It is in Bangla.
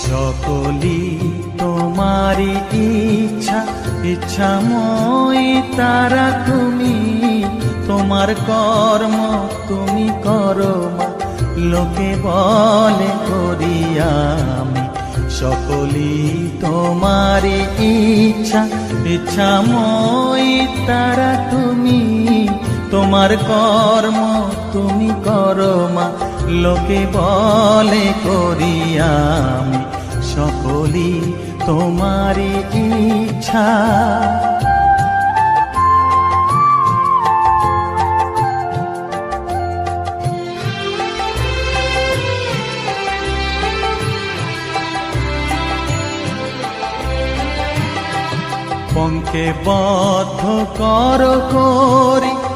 সকলি তোমারি ইচ্ছা, ইচ্ছাময় তারা তুমি। তোমার কর্ম তুমি করো মা, লোকে বলে করি আমি। সকলি তোমারি ইচ্ছা, ইচ্ছাময় তারা তুমি। তোমার কর্ম তুমি করো মা, লোকে বলে করি আমি। সকলি তোমারি ইচ্ছা। পঙ্কে বদ্ধ কর